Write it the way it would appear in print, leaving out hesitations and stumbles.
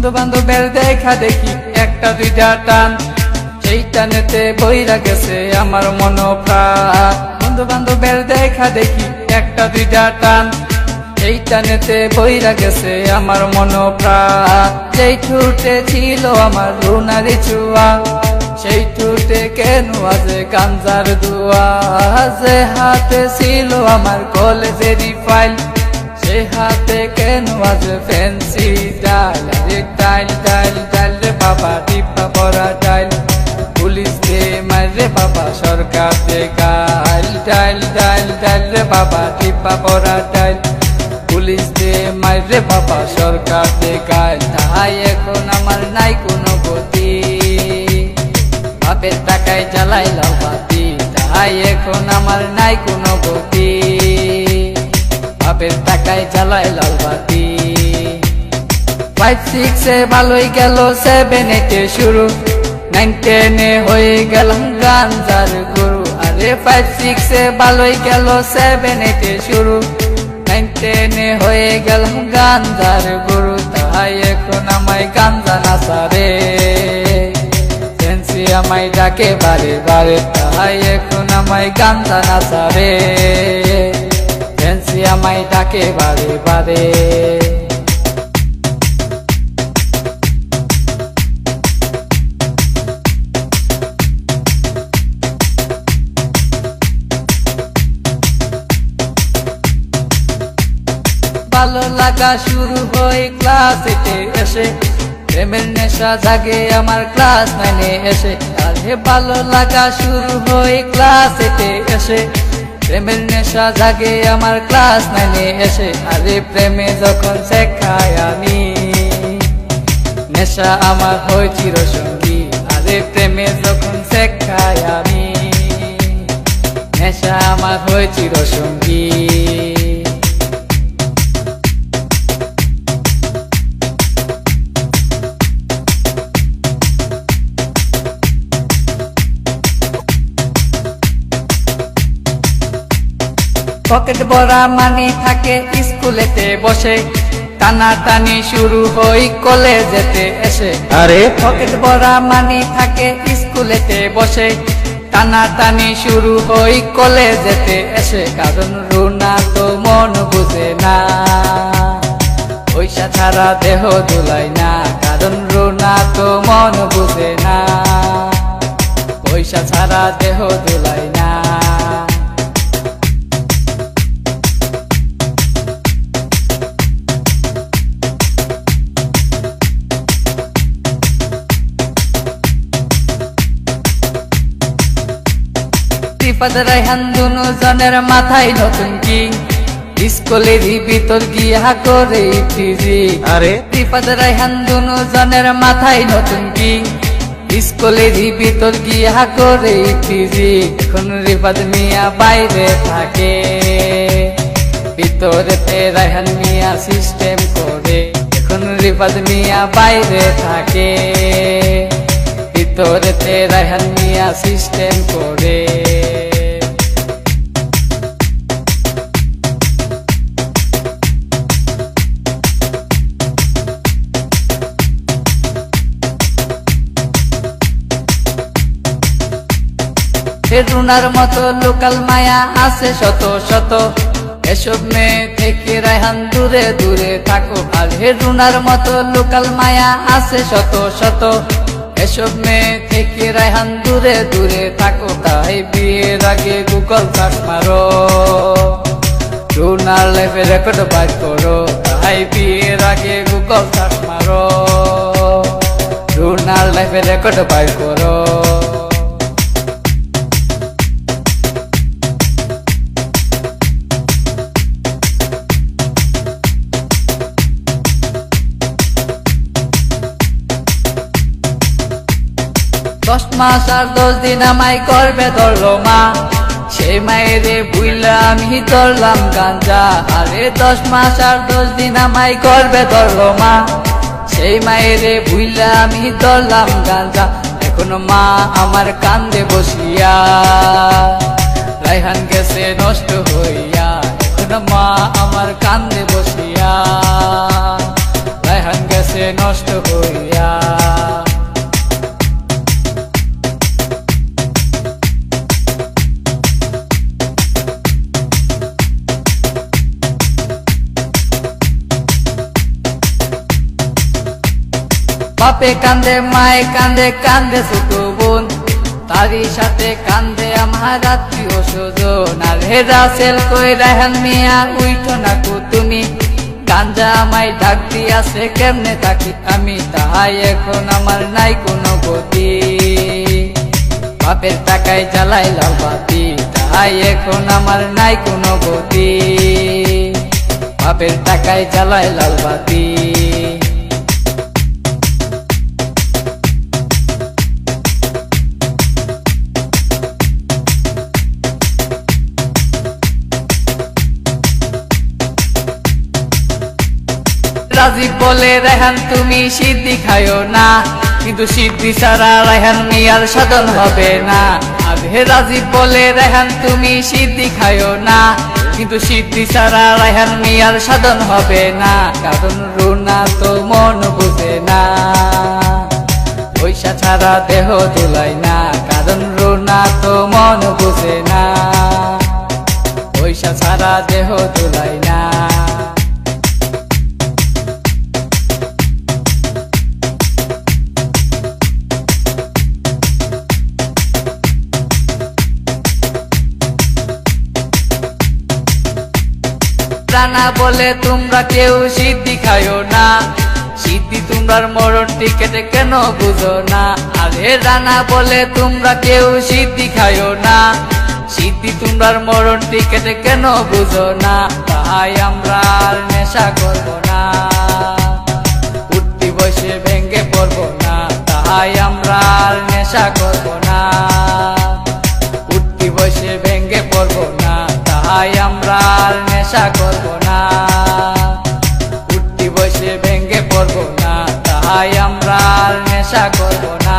বন্ধু বান্ধবের দেখা দেখি একটা দুইটা টান, সেই টানেতে বইরা গেছে আমার মন প্রাণ। বন্ধু বান্ধবের দেখা দেখি একটা দুইটা টান, সেই টানেতে বইরা গেছে আমার মন প্রাণ। যেই ঠুটে ছিল আমার রুনারি চুয়া, সেই ঠুটে কেন আছে গাঞ্জার দুয়া। যে হাতে ছিল আমার কলেজেরই ফাইল, সে হাতে কেন আছে ফ্যান্সি ডাইল। আরে ডাইল ডাইল ডাইল রে বাবা, টিপা পরা ডাইল, পুলিশ দে মারে বাবা, সরকার দে গাইল। ডাইল ডাইল ডাইল রে বাবা, টিপা পরা ডাইল, পুলিশ দে মারে বাবা, সরকার দে গাইল। তাই এখন আমার নাই কোনো গতি, বাপের টাকায় জ্বালাই লাল বাতি। তাই এখন আমার নাই কোনো গতি, বাপের টাকায় জ্বালাই লাল বাতি। 5-6 ভালোই গেল, 7-8 শুরু, 9-10 হয়ে গেলাম গাঞ্জার গুরু। আরে 5-6 ভালোই গেল, 7-8 শুরু, 9-10 হয়ে গেলাম গাঞ্জার গুরু। তাই এখন আমায় গাঞ্জা নাচারে, ফ্যান্সি আমায় ডাকে বারে বারে। তাই এখন আমায় গাঞ্জা নাচারে, ফ্যান্সি আমায় ডাকে বারে বারে। ভালো লাগা শুরু হয় ক্লাস 8 এসে, প্রেমের নেশা জাগে আমার ক্লাস 9 এসে। আরে ভালো লাগা শুরু হয় ক্লাস 8 এসে, প্রেমের নেশা জাগে আমার ক্লাস 9 এসে। আরে প্রেমে যখন শেখাই আমি, নেশা আমার হয় চিরসঙ্গী। আরে প্রেমে যখন শেখাই আমি, নেশা আমার হয় চিরসঙ্গী। পকেট ভরা মানি থাকে স্কুলেতে বসে, টানা টানি শুরু হই কলেজেতে এসে। আরে পকেট ভরা মানি থাকে স্কুলেতে বসে, টানা টানি শুরু হই কলেজেতে এসে। কারণ রুনা তো মন বুঝে না, পয়সা ছাড়া দেহ দুলাই না। কারণ রুনা তো মন বুঝে না, পয়সা ছাড়া দেহ দুলাই না। রিফাত রায়হান দুজনের মাথায় নতুন কিং, স্কুলেরই ভিতর গিয়া করে ফিজিং। আরে রিফাত রায়হান দুজনের মাথায় নতুন কিং, স্কুলেরই ভিতর গিয়া করে ফিজিং। এখন রিফাত মিয়া বাইরে থাকে, ভিতরেতে রায়হান মিয়া সিস্টেম করে। এখন রিফাত মিয়া বাইরে থাকে, ভিতরেতে রায়হান মিয়া সিস্টেম করে। রুনার মতো লোকাল মায়া আছে শত শত, এসব মেয়ে থেকে রায়হান দূরে দূরে থাকো। আর রুনার মতো লোকাল মায়া আছে শত শত, এসব মেয়ে থেকে রায়হান দূরে দূরে থাকো। তাই বিয়ের আগে গুগল সার্চ মারো, রুনার লাইফে রেকর্ড বাইর করো। তাই বিয়ের আগে গুগল সার্চ মারো, রুনার লাইফে রেকর্ড বাইর করো। দশ মাস আর 10 দিন আমায় করবে ধরলো মা, সেই মায়েরে ভুইলা আমি ধরলাম গাঞ্জা। আরে 10 মাস আর 10 দিন আমায় করবে ধরলো মা, সেই মায়েরে ভুইলা আমি ধরলাম গাঞ্জা। এখনো মা আমার কান্দে বসিয়া, রায়হান গেছে নষ্ট হইয়া। এখনো মা আমার কান্দে বসিয়া, রায়হান গেছে গেছে নষ্ট হইয়া। বাপে কান্দে মায়ে কান্দে কান্দে ছোট বোন, তারই সাথে কান্দে আমার আত্মীয় স্বজন। আর হেরা সেল কই রায়হান মিয়া উইঠো না কো তুমি, গাঞ্জা আমায় ডাক দিয়াছে কেমনে থাকি আমি, তাহাই এখন আমার নাই কোনো গতি। বাপের টাকায় জ্বালাই লাল বাতি, তাহাই এখন আমার নাই কোনো গতি। বাপের টাকায় জ্বালাই লাল বাতি। রাজীব বলে রায়হান তুমি সিদ্ধি খায়ো না, কিন্তু সিদ্ধি ছাড়া রায়হান মিয়ার সাধন হবে না। আরে রাজীব বলে রায়হান তুমি সিদ্ধি খায়ো না, কিন্তু সিদ্ধি ছাড়া রায়হান মিয়ার সাধন হবে না। কারণ রুনা তো মন বুঝে না, পয়সা ছাড়া দেহ দুলাই না। কারণ রুনা তো মন বুঝে না, পয়সা ছাড়া দেহ দুলাই না। রানা বলে তোমরা কেউ সিদ্ধি খায়ো না, সিদ্ধি তোমরার মরণ টিকেটে কেন বুঝো না। আরে রানা বলে তোমরা কেউ সিদ্ধি খায়ো না, সিদ্ধি তোমরার মরণ টিকেটে কেন বুঝো না। তাই আমরা আর নেশা করবো না, উঠতি বসে ভেঙ্গে পড়বো না। তাই আমরা আর নেশা করবো না, উঠতি বসে ভেঙ্গে পড়বো না। তাই আমরা আর নেশা করবো না, উঠতি বসে ভেঙ্গে পড়বো না। তাই আমরা আর নেশা করবো না।